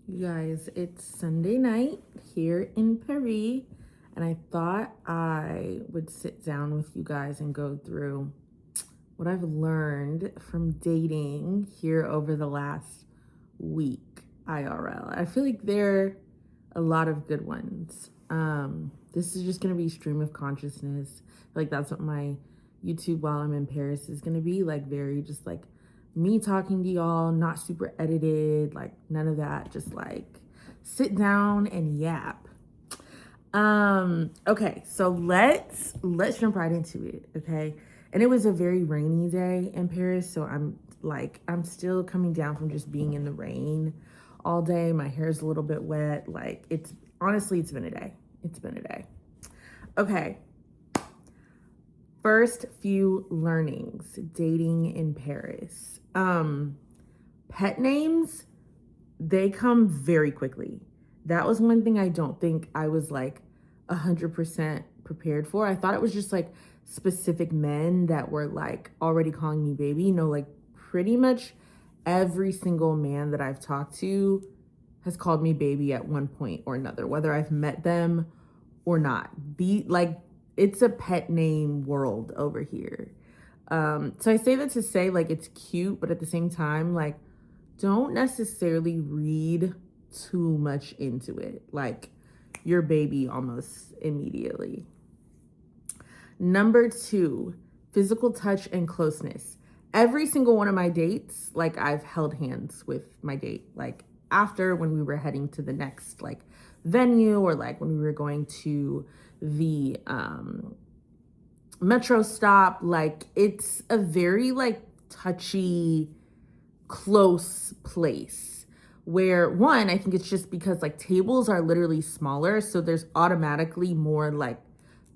You guys, it's Sunday night here in Paris, and I thought I would sit down with you guys and go through what I've learned from dating here over the last week IRL. I feel like there are a lot of good ones. This is just gonna be stream of consciousness. I feel like that's what my YouTube while I'm in Paris is gonna be like, very just like me talking to y'all, not super edited, like none of that, just like sit down and yap. Okay, so let's jump right into it, okay? And it was a very rainy day in Paris, so I'm still coming down from just being in the rain all day. My hair's a little bit wet. Like it's been a day. It's been a day. Okay. First few learnings dating in Paris. Pet names, they come very quickly. That was one thing I don't think I was like 100% prepared for. I thought it was just like specific men that were like already calling me baby. Like pretty much every single man that I've talked to has called me baby at one point or another, whether I've met them or not. It's a pet name world over here. So I say that to say like it's cute, but at the same time, like don't necessarily read too much into it. Like your baby almost immediately. Number 2, physical touch and closeness. Every single one of my dates, like I've held hands with my date, like after when we were heading to the next like venue, or like when we were going to the metro stop. Like it's a very like touchy, close place where, one, I think it's just because like tables are literally smaller, so there's automatically more like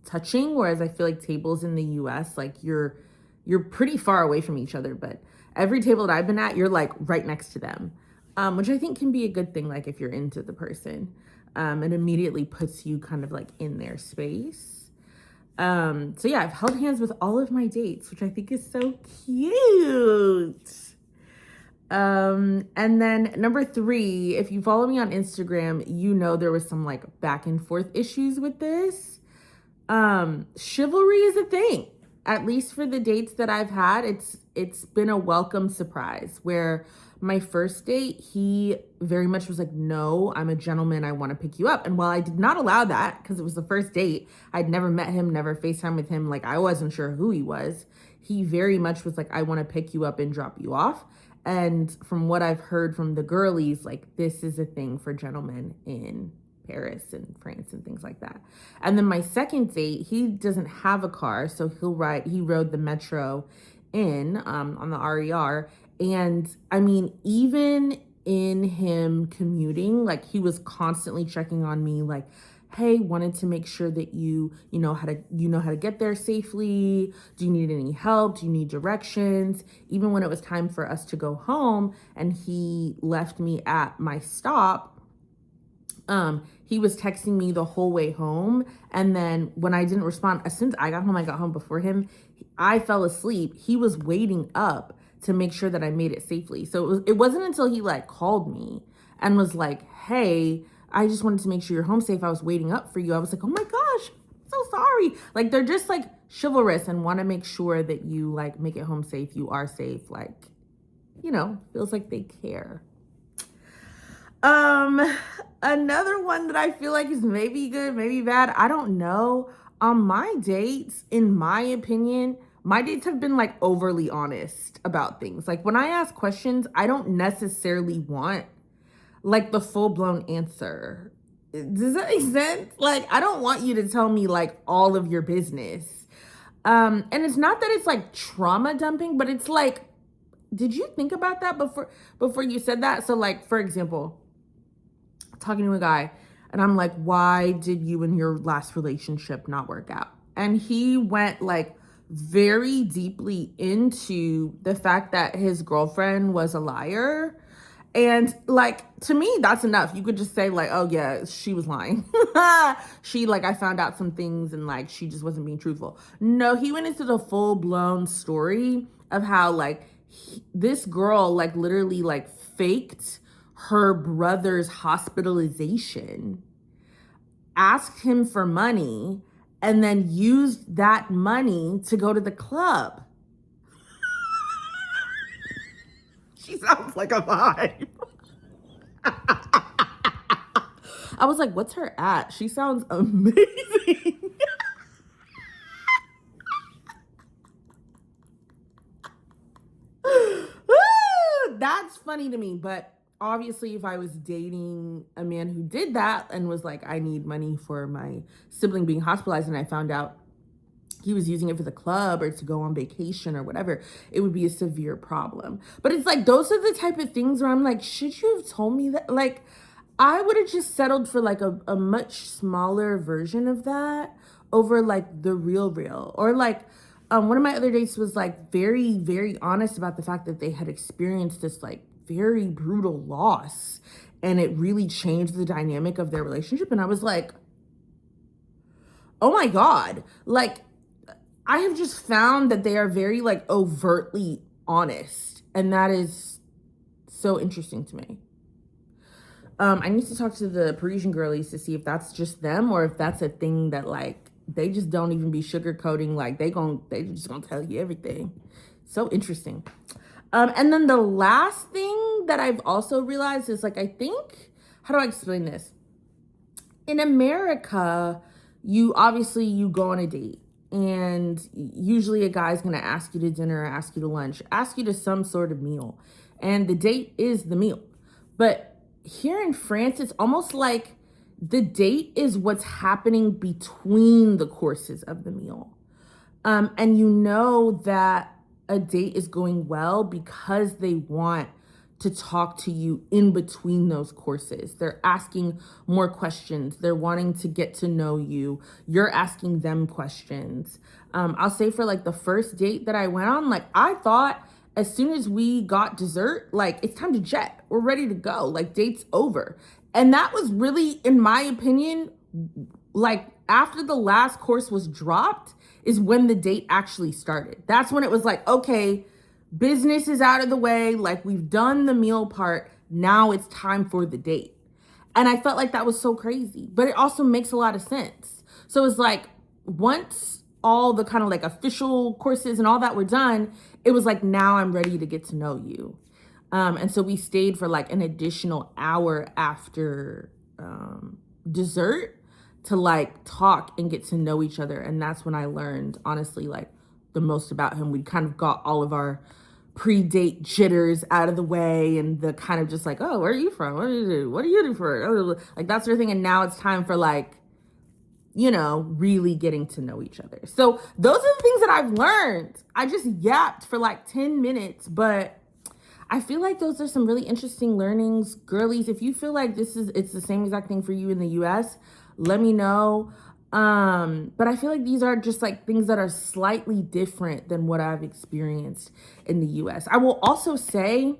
touching, whereas I feel like tables in the US, like you're pretty far away from each other, but every table that I've been at, you're like right next to them, which I think can be a good thing, like if you're into the person. It immediately puts you kind of like in their space. So yeah, I've held hands with all of my dates, which I think is so cute. And then number 3, if you follow me on Instagram, there was some like back and forth issues with this. Chivalry is a thing. At least for the dates that I've had, it's been a welcome surprise, where my first date, he very much was like, no, I'm a gentleman, I want to pick you up. And while I did not allow that, because it was the first date, I'd never met him, never FaceTime with him, like I wasn't sure who he was, he very much was like, I want to pick you up and drop you off. And from what I've heard from the girlies, like this is a thing for gentlemen in Paris and France and things like that. And then my second date, he doesn't have a car, so he rode the metro in on the RER. And I mean, even in him commuting, like he was constantly checking on me, like, hey, wanted to make sure that you know how to get there safely. Do you need any help? Do you need directions? Even when it was time for us to go home and he left me at my stop, he was texting me the whole way home. And then when I didn't respond, as soon as I got home before him. I fell asleep. He was waiting up to make sure that I made it safely. So it wasn't until he like called me and was like, hey, I just wanted to make sure you're home safe. I was waiting up for you. I was like, oh my gosh, I'm so sorry. Like they're just like chivalrous and want to make sure that you like make it home safe. You are safe. Like, feels like they care. Another one that I feel like is maybe good, maybe bad, I don't know. On my dates, in my opinion, my dates have been like overly honest about things. Like when I ask questions, I don't necessarily want like the full-blown answer. Does that make sense? Like I don't want you to tell me like all of your business. And it's not that it's like trauma dumping, but it's like, did you think about that before you said that? So like, for example, talking to a guy and I'm like, why did you and your last relationship not work out? And he went like very deeply into the fact that his girlfriend was a liar. And like, to me, that's enough. You could just say like, oh yeah, she was lying. I found out some things and like, she just wasn't being truthful. No, he went into the full blown story of how like this girl like literally like faked her brother's hospitalization, asked him for money, and then used that money to go to the club. She sounds like a vibe. I was like, what's her at? She sounds amazing. That's funny to me. But obviously, if I was dating a man who did that and was like, I need money for my sibling being hospitalized, and I found out he was using it for the club or to go on vacation or whatever, it would be a severe problem. But it's like, those are the type of things where I'm like, should you have told me that? Like, I would have just settled for like a much smaller version of that over like the real. Or like, one of my other dates was like very, very honest about the fact that they had experienced this like very brutal loss, and it really changed the dynamic of their relationship. And I was like, oh my God, like, I have just found that they are very like overtly honest, and that is so interesting to me. I need to talk to the Parisian girlies to see if that's just them or if that's a thing that like they just don't even be sugarcoating. Like they just gonna tell you everything. So interesting. And then the last thing that I've also realized is like, I think, how do I explain this? In America, you go on a date. And usually a guy's gonna ask you to dinner, ask you to lunch, ask you to some sort of meal. And the date is the meal. But here in France, it's almost like the date is what's happening between the courses of the meal. And you know that a date is going well because they want to talk to you in between those courses. They're asking more questions. They're wanting to get to know you. You're asking them questions. I'll say for like the first date that I went on, like I thought as soon as we got dessert, like it's time to jet. We're ready to go. Like date's over. And that was really, in my opinion, like after the last course was dropped is when the date actually started. That's when it was like, okay, business is out of the way. Like we've done the meal part. Now it's time for the date. And I felt like that was so crazy, but it also makes a lot of sense. So it's like, once all the kind of like official courses and all that were done, it was like, now I'm ready to get to know you. And so we stayed for like an additional hour after dessert to like talk and get to know each other. And that's when I learned, honestly, like the most about him. We kind of got all of our pre-date jitters out of the way, and the kind of just like, oh, where are you from? What do you do? What do you do for? Like that sort of thing. And now it's time for like, you know, really getting to know each other. So those are the things that I've learned. I just yapped for like 10 minutes, but I feel like those are some really interesting learnings. Girlies, if you feel like it's the same exact thing for you in the US, let me know. But I feel like these are just like things that are slightly different than what I've experienced in the US. I will also say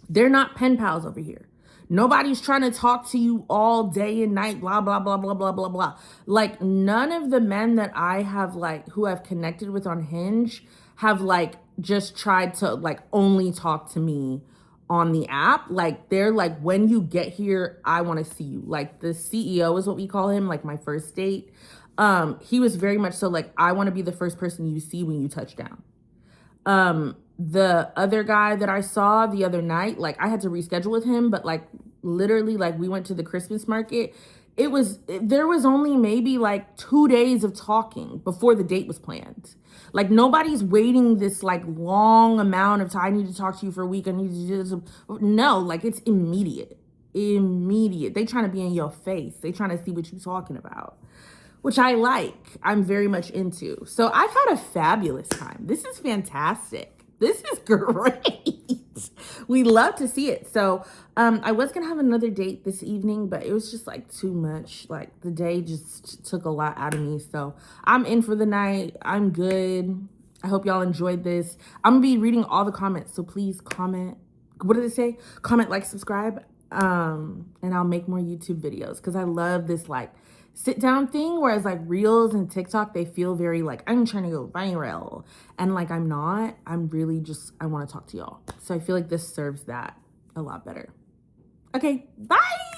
they're not pen pals over here. Nobody's trying to talk to you all day and night, blah, blah, blah, blah, blah, blah, blah. Like none of the men that I have like, who I've connected with on Hinge have like just tried to like only talk to me on the app. Like they're like, when you get here, I want to see you. Like the CEO is what we call him, like my first date. He was very much so like, I want to be the first person you see when you touch down. The other guy that I saw the other night, like I had to reschedule with him, but like literally like we went to the Christmas market. There was only maybe like 2 days of talking before the date was planned. Like nobody's waiting this like long amount of time. I need to talk to you for a week. I need to do this. No, like it's immediate. They trying to be in your face. They trying to see what you're talking about, which I like. I'm very much into. So I've had a fabulous time. This is fantastic. This is great. We love to see it. So I was going to have another date this evening, but it was just like too much. Like the day just took a lot out of me. So I'm in for the night. I'm good. I hope y'all enjoyed this. I'm going to be reading all the comments. So please comment. What did it say? Comment, like, subscribe. And I'll make more YouTube videos because I love this like sit down thing, whereas like Reels and TikTok, they feel very like I'm trying to go viral, and like I'm not. I'm really just, I want to talk to y'all. So I feel like this serves that a lot better. Okay, bye.